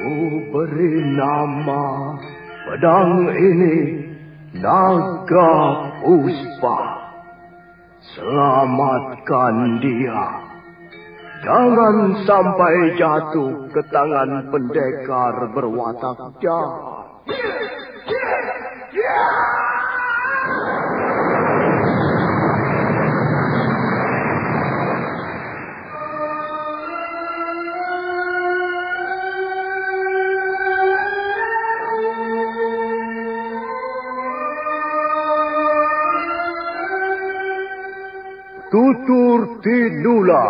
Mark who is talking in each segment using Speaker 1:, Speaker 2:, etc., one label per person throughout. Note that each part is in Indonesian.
Speaker 1: Beri nama pedang ini Naga Puspa. Selamatkan dia. Jangan sampai jatuh ke tangan pendekar berwatak jahat. Tutur Tinula.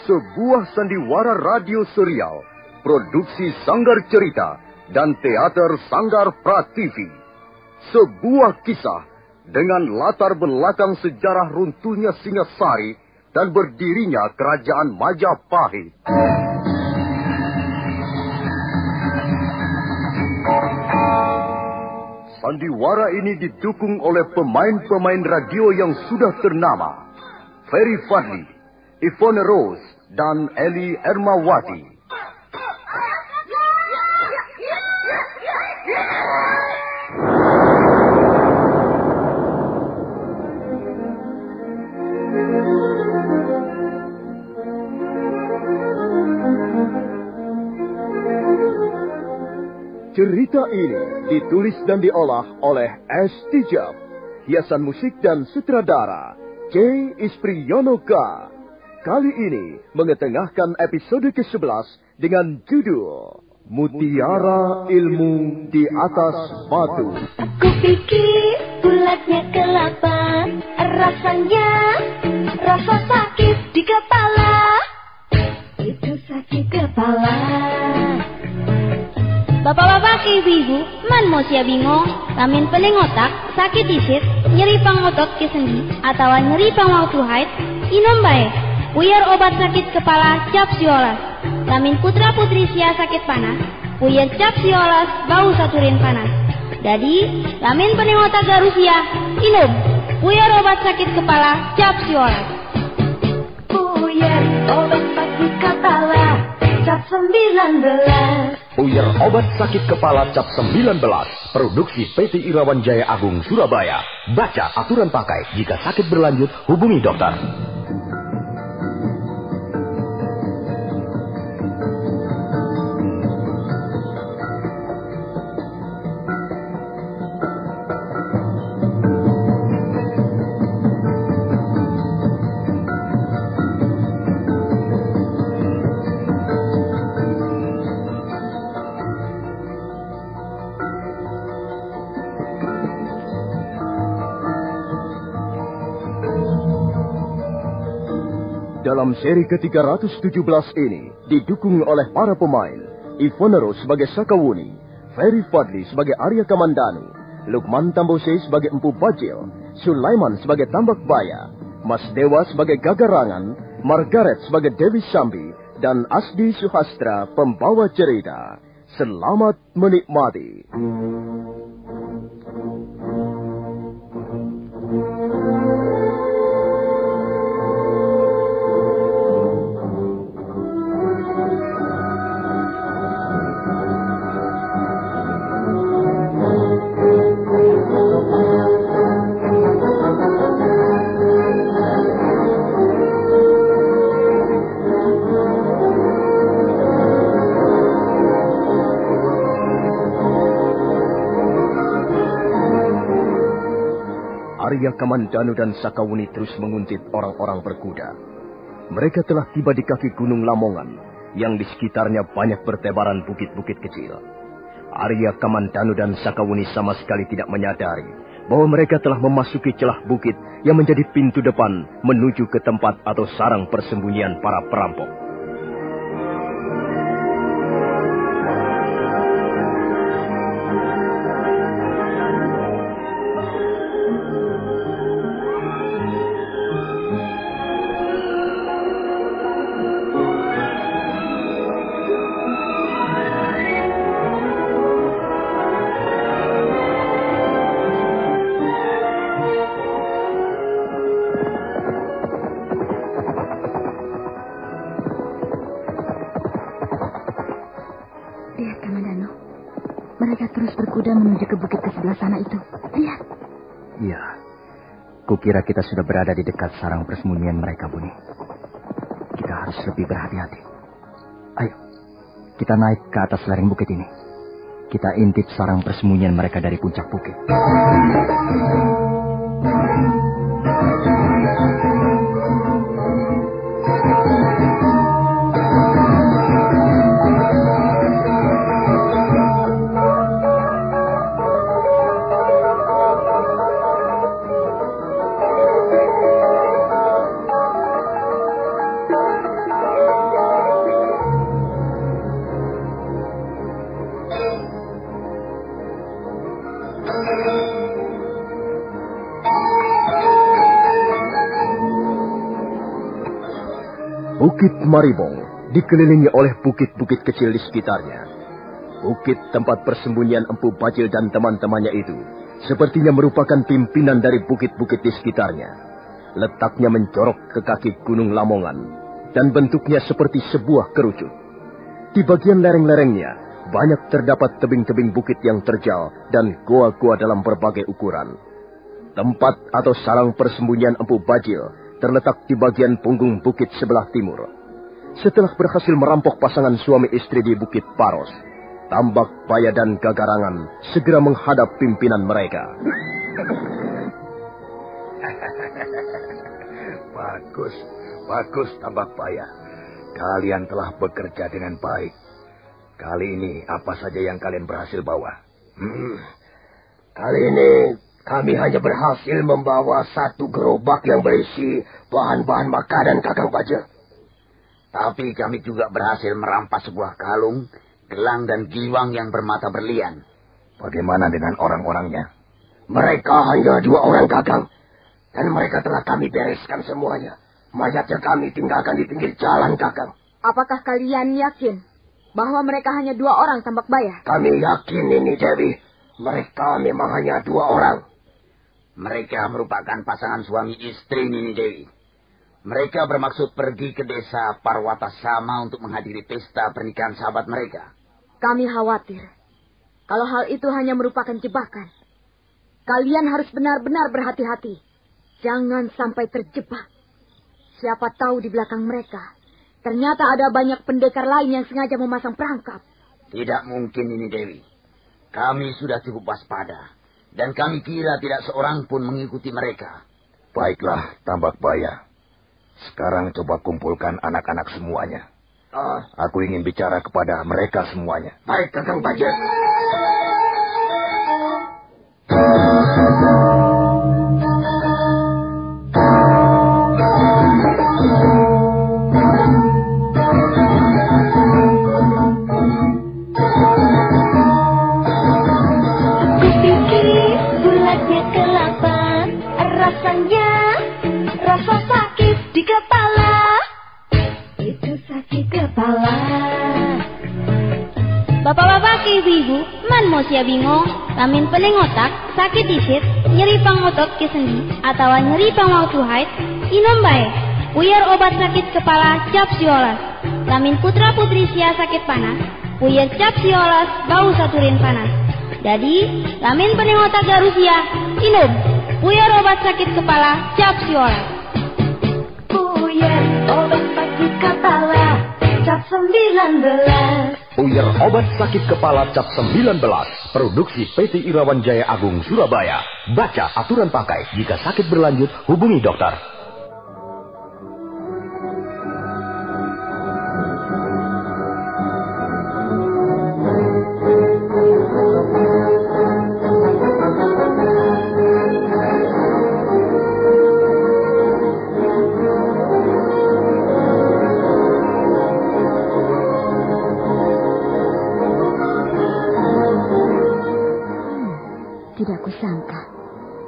Speaker 1: Sebuah sandiwara radio serial, produksi Sanggar Cerita dan Teater Sanggar Prativi. Sebuah kisah dengan latar belakang sejarah runtuhnya Singasari dan berdirinya Kerajaan Majapahit. Sandiwara ini didukung oleh pemain-pemain radio yang sudah ternama. Ferry Fadli, Ivone Rose, dan Eli Ermawati. Cerita ini ditulis dan diolah oleh S. Tijab. Hiasan musik dan sutradara C. Ispriyonoka. Kali ini mengetengahkan episode ke-11 dengan judul Mutiara Ilmu di Atas Batu.
Speaker 2: Aku pikir bulatnya kelapa, rasanya rasa sakit di kepala. Itu sakit kepala. Bapak-bapak, ibu-ibu, man mau sia bingung, lamin pening otak, sakit isit, nyeri pangotot ke sendi, atau nyeri pangwau haid, inom bae. Puyer obat sakit kepala cap siolas. Lamin putra putri sia sakit panas, puyer cap siolas bau saturin panas. Jadi, lamin pening otak garusia, inom. Puyer obat sakit kepala cap siolas. Puyer obat sakit kepala cap 19.
Speaker 3: Puyer obat sakit kepala cap 19. Produksi PT Irawan Jaya Agung Surabaya. Baca aturan pakai. Jika sakit berlanjut, hubungi dokter.
Speaker 1: Dalam seri ke-317 ini didukung oleh para pemain Ivone Rose sebagai Sakawuni, Ferry Fadli sebagai Arya Kamandanu, Lukman Tambose sebagai Empu Bajil, Sulaiman sebagai Tambak Baya, Mas Dewa sebagai Gagarangan, Margaret sebagai Dewi Sambi, dan Asdi Suhastra pembawa cerita. Selamat menikmati. Arya Kamandanu dan Sakawuni terus menguntit orang-orang berkuda. Mereka telah tiba di kaki Gunung Lamongan, yang di sekitarnya banyak bertebaran bukit-bukit kecil. Arya Kamandanu dan Sakawuni sama sekali tidak menyadari bahwa mereka telah memasuki celah bukit yang menjadi pintu depan menuju ke tempat atau sarang persembunyian para perampok.
Speaker 4: Mereka terus berkuda menuju ke bukit ke sebelah sana itu. Lihat.
Speaker 5: Iya. Kukira kita sudah berada di dekat sarang persembunyian mereka, Buni. Kita harus lebih berhati-hati. Ayo, kita naik ke atas lereng bukit ini. Kita intip sarang persembunyian mereka dari puncak bukit.
Speaker 1: Bukit Maribong dikelilingi oleh bukit-bukit kecil di sekitarnya. Bukit tempat persembunyian Empu Bajil dan teman-temannya itu sepertinya merupakan pimpinan dari bukit-bukit di sekitarnya. Letaknya mencorok ke kaki Gunung Lamongan dan bentuknya seperti sebuah kerucut. Di bagian lereng-lerengnya banyak terdapat tebing-tebing bukit yang terjal dan goa-goa dalam berbagai ukuran. Tempat atau sarang persembunyian Empu Bajil terletak di bagian punggung bukit sebelah timur. Setelah berhasil merampok pasangan suami istri di Bukit Paros, Tambak Baya dan Gagarangan segera menghadap pimpinan mereka.
Speaker 3: Bagus Tambak Baya. Kalian telah bekerja dengan baik. Kali ini apa saja yang kalian berhasil bawa?
Speaker 6: Kali ini kami hanya berhasil membawa satu gerobak yang berisi bahan-bahan makanan Kakang Bajil.
Speaker 7: Tapi kami juga berhasil merampas sebuah kalung, gelang dan giwang yang bermata berlian.
Speaker 3: Bagaimana dengan orang-orangnya?
Speaker 6: Mereka hanya 2 orang, Kakang. Dan mereka telah kami bereskan semuanya. Mayatnya kami tinggalkan di pinggir jalan, Kakang.
Speaker 4: Apakah kalian yakin bahwa mereka hanya 2 orang, Tambak Baya?
Speaker 6: Kami yakin ini, Dewi. Mereka memang hanya 2 orang.
Speaker 7: Mereka merupakan pasangan suami istri Nini Dewi. Mereka bermaksud pergi ke desa Parwatasama untuk menghadiri pesta pernikahan sahabat mereka.
Speaker 4: Kami khawatir kalau hal itu hanya merupakan jebakan. Kalian harus benar-benar berhati-hati. Jangan sampai terjebak. Siapa tahu di belakang mereka ternyata ada banyak pendekar lain yang sengaja memasang perangkap.
Speaker 7: Tidak mungkin Nini Dewi. Kami sudah cukup waspada. Dan kami kira tidak seorang pun mengikuti mereka.
Speaker 3: Baiklah, Tambak Baya. Sekarang coba kumpulkan anak-anak semuanya. Aku ingin bicara kepada mereka semuanya.
Speaker 6: Baik, Kakang Bajil.
Speaker 2: Bapak-bapak ke ibu-ibu, man mau sia bingung, lamin pening otak, sakit isit, nyeri pangotot ke sendi, atau nyeri pangwau haid, inom bae, puyer obat sakit kepala cap siolas. Lamin putra putri sia sakit panas, puyer cap siolas bau saturin panas. Jadi, lamin pening otak garusia, inom, puyer obat sakit kepala cap siolas.
Speaker 8: Puyer obat sakit kepala cap 19.
Speaker 3: Puyer obat sakit kepala cap 19. Produksi PT Irawan Jaya Agung Surabaya. Baca aturan pakai. Jika sakit berlanjut, hubungi dokter.
Speaker 4: Tidak kusangka.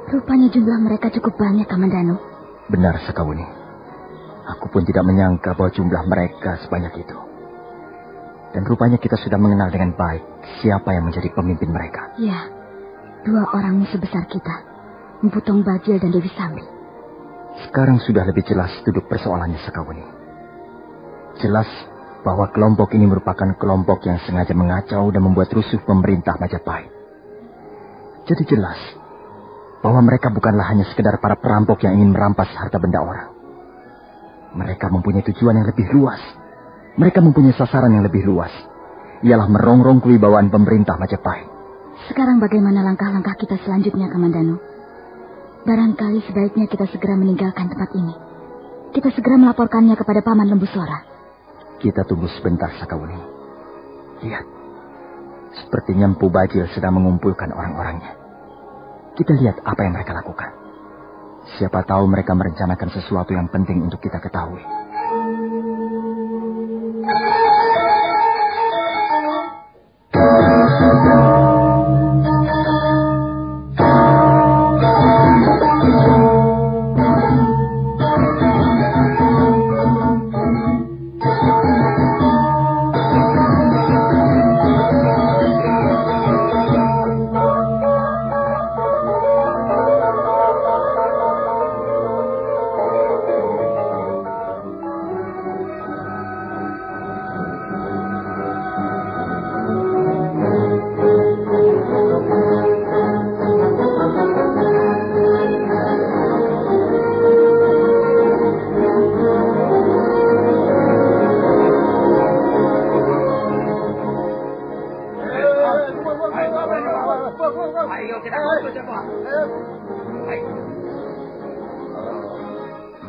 Speaker 4: Rupanya jumlah mereka cukup banyak, Kamandanu.
Speaker 5: Benar, Sakawuni. Aku pun tidak menyangka bahwa jumlah mereka sebanyak itu. Dan rupanya kita sudah mengenal dengan baik siapa yang menjadi pemimpin mereka.
Speaker 4: Ya, 2 orang musuh besar kita, Empu Tong Bajil dan Dewi Sambi.
Speaker 5: Sekarang sudah lebih jelas duduk persoalannya, Sakawuni. Jelas bahwa kelompok ini merupakan kelompok yang sengaja mengacau dan membuat rusuh pemerintah Majapahit. Jadi jelas bahwa mereka bukanlah hanya sekedar para perampok yang ingin merampas harta benda orang. Mereka mempunyai tujuan yang lebih luas. Mereka mempunyai sasaran yang lebih luas. Ialah merongrong kewibawaan pemerintah Majapahit.
Speaker 4: Sekarang bagaimana langkah-langkah kita selanjutnya, Kamandanu? Barangkali sebaiknya kita segera meninggalkan tempat ini. Kita segera melaporkannya kepada Paman Lembusora.
Speaker 5: Kita tunggu sebentar, Sakawuni. Lihat. Sepertinya Empu Bajil sedang mengumpulkan orang-orangnya. Kita lihat apa yang mereka lakukan. Siapa tahu mereka merencanakan sesuatu yang penting untuk kita ketahui.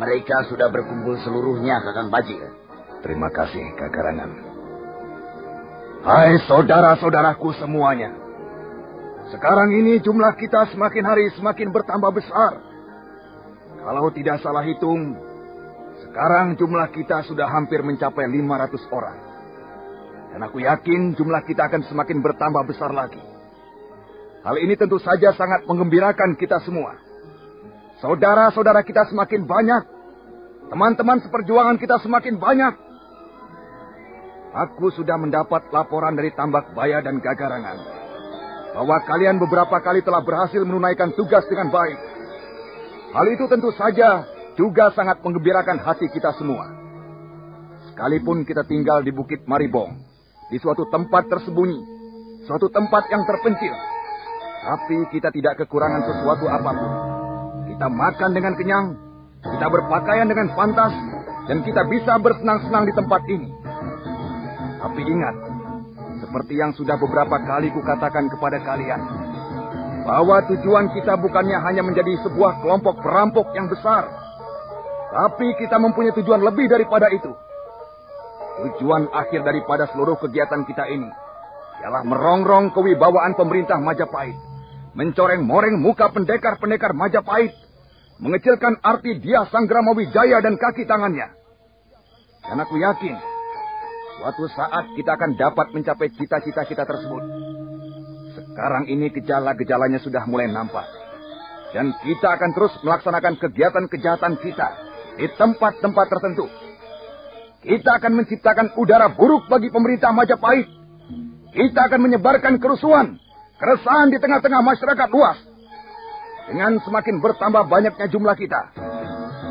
Speaker 7: Mereka sudah berkumpul seluruhnya, Kakang Bajil.
Speaker 3: Terima kasih, Kakarangan. Hai saudara-saudaraku semuanya. Sekarang ini jumlah kita semakin hari semakin bertambah besar. Kalau tidak salah hitung, sekarang jumlah kita sudah hampir mencapai 500 orang. Dan aku yakin jumlah kita akan semakin bertambah besar lagi. Hal ini tentu saja sangat menggembirakan kita semua. Saudara-saudara kita semakin banyak. Teman-teman seperjuangan kita semakin banyak. Aku sudah mendapat laporan dari Tambak Baya dan Gagarangan bahwa kalian beberapa kali telah berhasil menunaikan tugas dengan baik. Hal itu tentu saja juga sangat menggembirakan hati kita semua. Sekalipun kita tinggal di Bukit Maribong, di suatu tempat tersembunyi, suatu tempat yang terpencil, tapi kita tidak kekurangan sesuatu apapun. Kita makan dengan kenyang, kita berpakaian dengan pantas, dan kita bisa bersenang-senang di tempat ini. Tapi ingat, seperti yang sudah beberapa kali kukatakan kepada kalian, bahwa tujuan kita bukannya hanya menjadi sebuah kelompok perampok yang besar, tapi kita mempunyai tujuan lebih daripada itu. Tujuan akhir daripada seluruh kegiatan kita ini ialah merongrong kewibawaan pemerintah Majapahit, mencoreng-moreng muka pendekar-pendekar Majapahit, mengecilkan arti Dia Sanggrama Wijaya dan kaki tangannya. Dan aku yakin, suatu saat kita akan dapat mencapai cita-cita kita tersebut. Sekarang ini gejala-gejalanya sudah mulai nampak. Dan kita akan terus melaksanakan kegiatan kejahatan kita di tempat-tempat tertentu. Kita akan menciptakan udara buruk bagi pemerintah Majapahit. Kita akan menyebarkan kerusuhan, keresahan di tengah-tengah masyarakat luas. Dengan semakin bertambah banyaknya jumlah kita,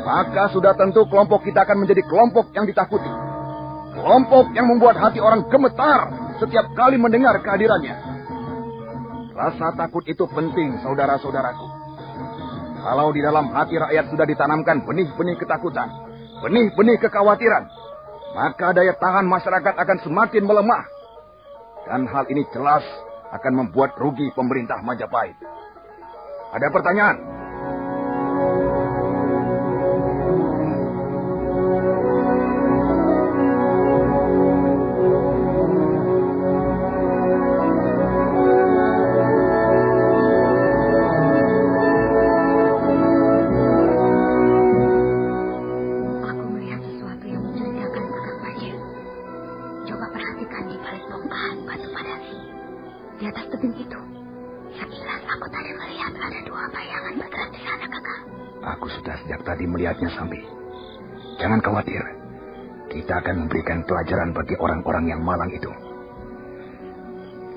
Speaker 3: maka sudah tentu kelompok kita akan menjadi kelompok yang ditakuti. Kelompok yang membuat hati orang gemetar setiap kali mendengar kehadirannya. Rasa takut itu penting, saudara-saudaraku. Kalau di dalam hati rakyat sudah ditanamkan benih-benih ketakutan, benih-benih kekhawatiran, maka daya tahan masyarakat akan semakin melemah. Dan hal ini jelas akan membuat rugi pemerintah Majapahit. Ada pertanyaan?
Speaker 4: Aku melihat sesuatu yang mencurigakan, Kakang Bajil. Coba perhatikan di balik bongkahan batu padasi. Di atas tebing itu, sekilas aku tadi melihat ada dua bayangan bergerak di sana, Kakang.
Speaker 3: Aku sudah sejak tadi melihatnya, Sambi. Jangan khawatir. Kita akan memberikan pelajaran bagi orang-orang yang malang itu.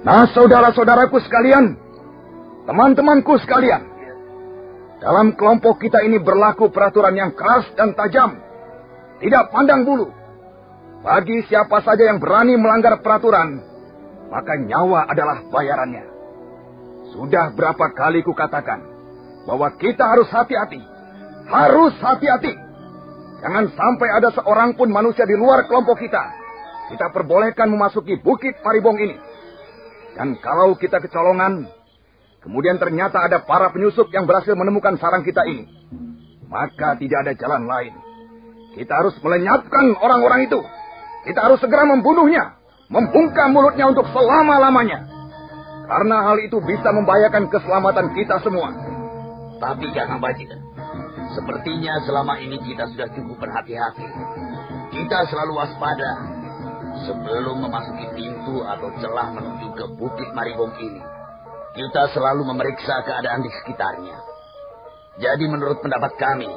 Speaker 3: Nah, saudara-saudaraku sekalian, teman-temanku sekalian, dalam kelompok kita ini berlaku peraturan yang keras dan tajam, tidak pandang bulu. Bagi siapa saja yang berani melanggar peraturan, maka nyawa adalah bayarannya. Sudah berapa kali kukatakan bahwa kita harus hati-hati. Harus hati-hati. Jangan sampai ada seorang pun manusia di luar kelompok kita. Kita perbolehkan memasuki Bukit Maribong ini. Dan kalau kita kecolongan, kemudian ternyata ada para penyusup yang berhasil menemukan sarang kita ini, maka tidak ada jalan lain. Kita harus melenyapkan orang-orang itu. Kita harus segera membunuhnya, membungkam mulutnya untuk selama-lamanya. Karena hal itu bisa membahayakan keselamatan kita semua.
Speaker 7: Tapi Kakang Bajil, sepertinya selama ini kita sudah cukup berhati-hati. Kita selalu waspada. Sebelum memasuki pintu atau celah menuju ke Bukit Maribong ini, kita selalu memeriksa keadaan di sekitarnya. Jadi menurut pendapat kami,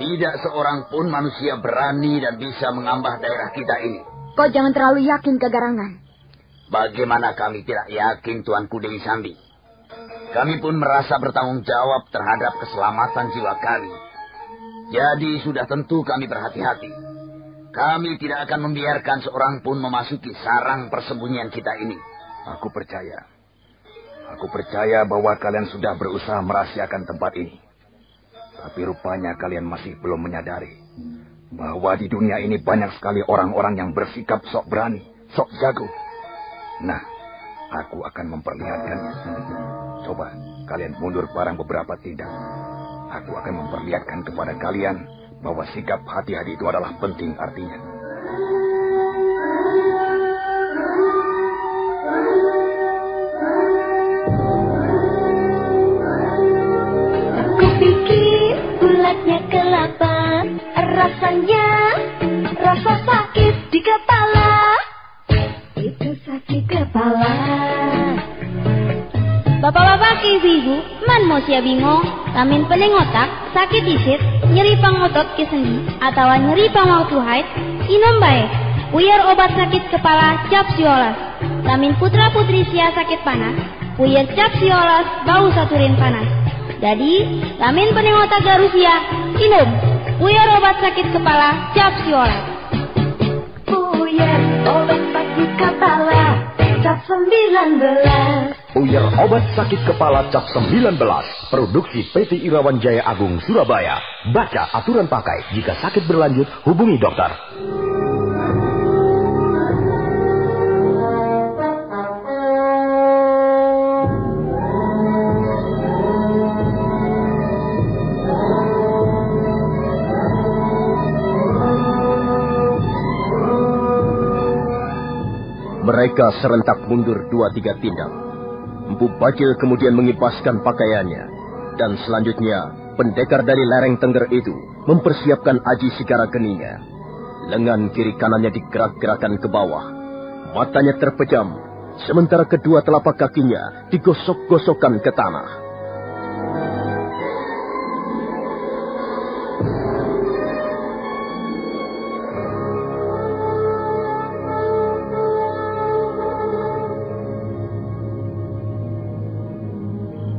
Speaker 7: tidak seorang pun manusia berani dan bisa mengambah daerah kita ini.
Speaker 4: Kau jangan terlalu yakin, Kagarangan.
Speaker 7: Bagaimana kami tidak yakin, Tuanku Dewi Sambi? Kami pun merasa bertanggung jawab terhadap keselamatan jiwa kami. Jadi sudah tentu kami berhati-hati. Kami tidak akan membiarkan seorang pun memasuki sarang persembunyian kita ini.
Speaker 3: Aku percaya. Aku percaya bahwa kalian sudah berusaha merahasiakan tempat ini. Tapi rupanya kalian masih belum menyadari bahwa di dunia ini banyak sekali orang-orang yang bersikap sok berani, sok jago. Nah, aku akan memperlihatkannya. Coba kalian mundur barang beberapa tindak. Aku akan memperlihatkan kepada kalian bahwa sikap hati-hati itu adalah penting artinya.
Speaker 8: Bulatnya kelapa, rasanya rasa sakit di kepala. Itu sakit kepala.
Speaker 2: Bapak-bapak, ibu-ibu, man mau sia bingung, lamin pening otak, sakit isit, nyeri pangotot ke sendi, atau nyeri pangwaktu haid, inom bae. Puyer obat sakit kepala cap siolas. Lamin putra-putri sia sakit panas, puyer cap siolas bau saturin panas. Jadi, lamin pening otak garusia, inum. Puyer obat sakit kepala, cap siolas.
Speaker 8: Puyer obat sakit kepala, cap 19.
Speaker 1: Puyer obat sakit kepala cap 19. Produksi PT Irawan Jaya Agung, Surabaya. Baca aturan pakai. Jika sakit berlanjut, hubungi dokter. Mereka serentak mundur 2-3 tindak. Empu Bajil kemudian mengipaskan pakaiannya. Dan selanjutnya, pendekar dari lereng Tengger itu mempersiapkan aji sigara geninya. Lengan kiri kanannya digerak-gerakan ke bawah. Matanya terpejam, sementara kedua telapak kakinya digosok-gosokkan ke tanah.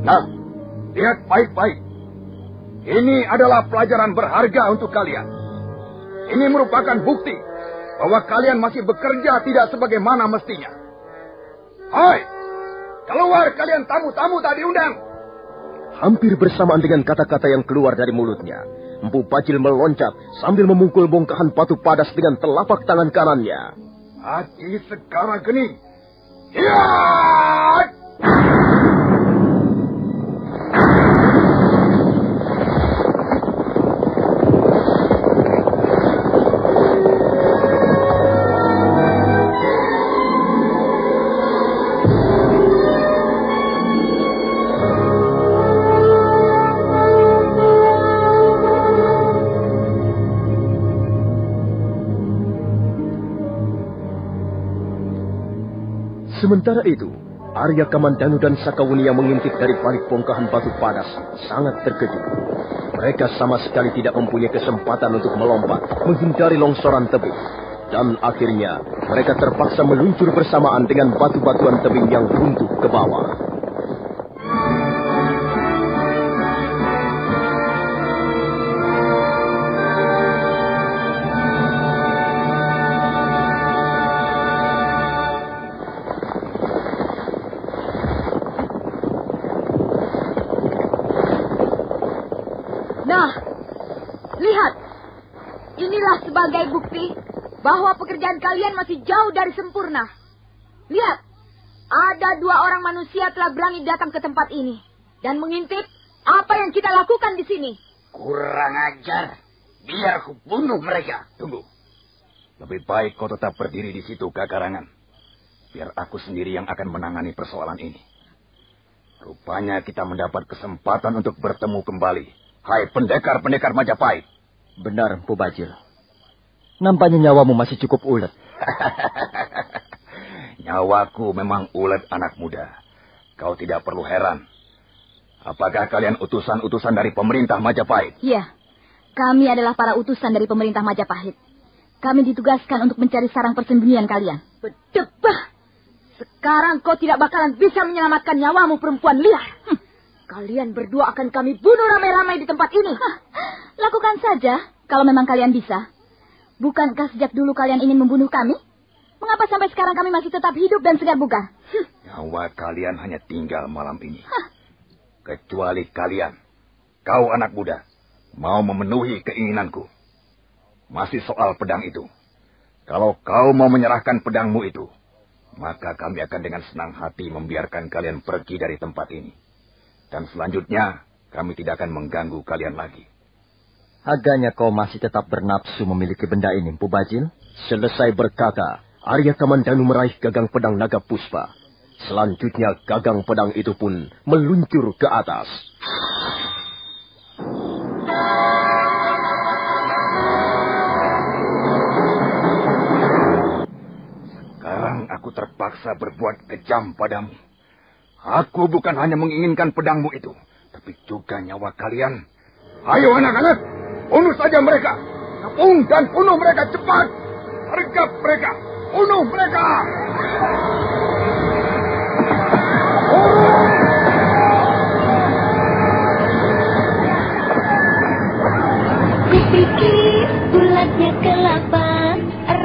Speaker 3: Nah, lihat baik-baik. Ini adalah pelajaran berharga untuk kalian. Ini merupakan bukti bahwa kalian masih bekerja tidak sebagaimana mestinya. Hai, keluar kalian tamu-tamu tak diundang.
Speaker 1: Hampir bersamaan dengan kata-kata yang keluar dari mulutnya, Empu Bajil meloncat sambil memukul bongkahan batu padas dengan telapak tangan kanannya.
Speaker 3: Aji segara geni. Ya!
Speaker 1: Sementara itu, Arya Kamandanu dan Sakawuni yang mengintip dari balik bongkahan batu padas sangat terkejut. Mereka sama sekali tidak mempunyai kesempatan untuk melompat, menghindari longsoran tebing. Dan akhirnya, mereka terpaksa meluncur bersamaan dengan batu-batuan tebing yang runtuh ke bawah.
Speaker 4: Inilah sebagai bukti bahwa pekerjaan kalian masih jauh dari sempurna. Lihat, ada 2 orang manusia telah berani datang ke tempat ini dan mengintip apa yang kita lakukan di sini.
Speaker 7: Kurang ajar. Biar aku bunuh mereka.
Speaker 3: Tunggu. Lebih baik kau tetap berdiri di situ, Kakarangan. Biar aku sendiri yang akan menangani persoalan ini. Rupanya kita mendapat kesempatan untuk bertemu kembali. Hai pendekar-pendekar Majapahit.
Speaker 5: Benar, Empu Bajil. Nampaknya nyawamu masih cukup ulet.
Speaker 3: Nyawaku memang ulet, anak muda. Kau tidak perlu heran. Apakah kalian utusan-utusan dari pemerintah Majapahit?
Speaker 4: Iya, kami adalah para utusan dari pemerintah Majapahit. Kami ditugaskan untuk mencari sarang persembunyian kalian. Berdebah! Sekarang kau tidak bakalan bisa menyelamatkan nyawamu, perempuan liar. Kalian berdua akan kami bunuh ramai-ramai di tempat ini. Lakukan saja, kalau memang kalian bisa. Bukankah sejak dulu kalian ingin membunuh kami? Mengapa sampai sekarang kami masih tetap hidup dan segar bugar?
Speaker 3: Nyawa kalian hanya tinggal malam ini. Kecuali kalian, kau anak muda, mau memenuhi keinginanku. Masih soal pedang itu. Kalau kau mau menyerahkan pedangmu itu, maka kami akan dengan senang hati membiarkan kalian pergi dari tempat ini. Dan selanjutnya, kami tidak akan mengganggu kalian lagi.
Speaker 5: Agaknya kau masih tetap bernafsu memiliki benda ini, Empu Bajil.
Speaker 1: Selesai berkata, Arya Kamandanu meraih gagang pedang naga puspa. Selanjutnya gagang pedang itu pun meluncur ke atas.
Speaker 3: Sekarang aku terpaksa berbuat kejam padamu. Aku bukan hanya menginginkan pedangmu itu, tapi juga nyawa kalian. Ayo anak-anak, bunuh saja mereka. Kepung dan bunuh mereka cepat. Sergap mereka, bunuh mereka.
Speaker 8: Kupikir bulatnya kelapa,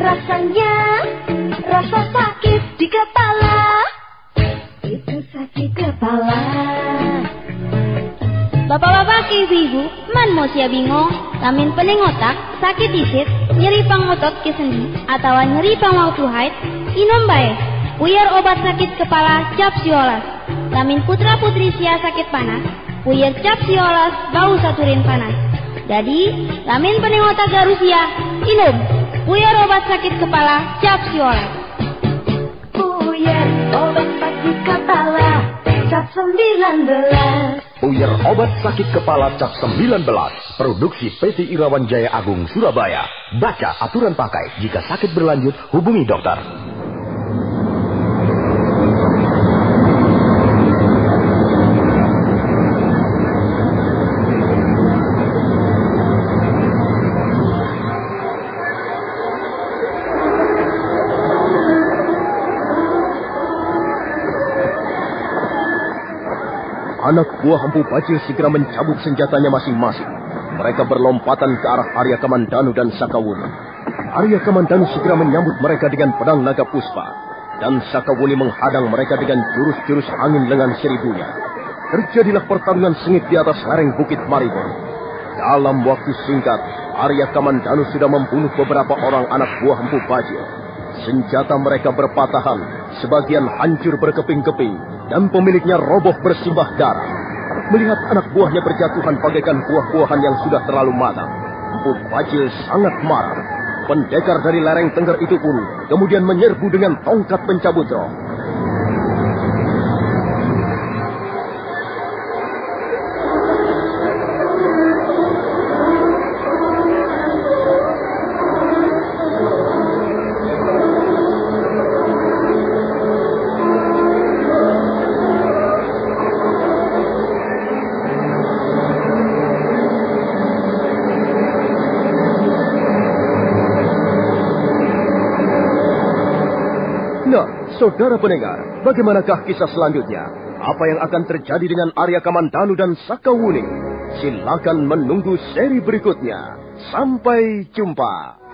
Speaker 8: rasanya rasa sakit di kepala. Itu sakit kepala.
Speaker 2: Bapak-bapak, ibu-ibu, man mo siya bingung, lamin pening otak, sakit isit, nyeri pangotot ke sendi, atau nyeri pangwautuhait, inom bae. Puyer obat sakit kepala cap siolas. Lamin putra-putri sia sakit panas, puyer cap siolas bau saturin panas. Jadi, lamin pening otak garusia, inom. Puyer obat sakit kepala cap siolas.
Speaker 8: Puyer obat sakit kepala cap 19.
Speaker 1: Puyer obat sakit kepala cap 19. Produksi PT Irawan Jaya Agung, Surabaya. Baca aturan pakai. Jika sakit berlanjut, hubungi dokter. Anak buah Empu Bajil segera mencabut senjatanya masing-masing. Mereka berlompatan ke arah Arya Kamandanu dan Sakawuni. Arya Kamandanu segera menyambut mereka dengan pedang naga puspa. Dan Sakawuni menghadang mereka dengan jurus-jurus angin lengan seribunya. Terjadilah pertarungan sengit di atas lereng Bukit Maribor. Dalam waktu singkat, Arya Kamandanu sudah membunuh beberapa orang anak buah Empu Bajil. Senjata mereka berpatahan, sebagian hancur berkeping-keping, dan pemiliknya roboh bersimbah darah. Melihat anak buahnya berjatuhan bagaikan buah-buahan yang sudah terlalu matang, Empu Bajil sangat marah. Pendekar dari lereng Tengger itu pun kemudian menyerbu dengan tongkat pencabut roh. Saudara pendengar, bagaimanakah kisah selanjutnya? Apa yang akan terjadi dengan Arya Kamandanu dan Sakawuni? Silakan menunggu seri berikutnya. Sampai jumpa.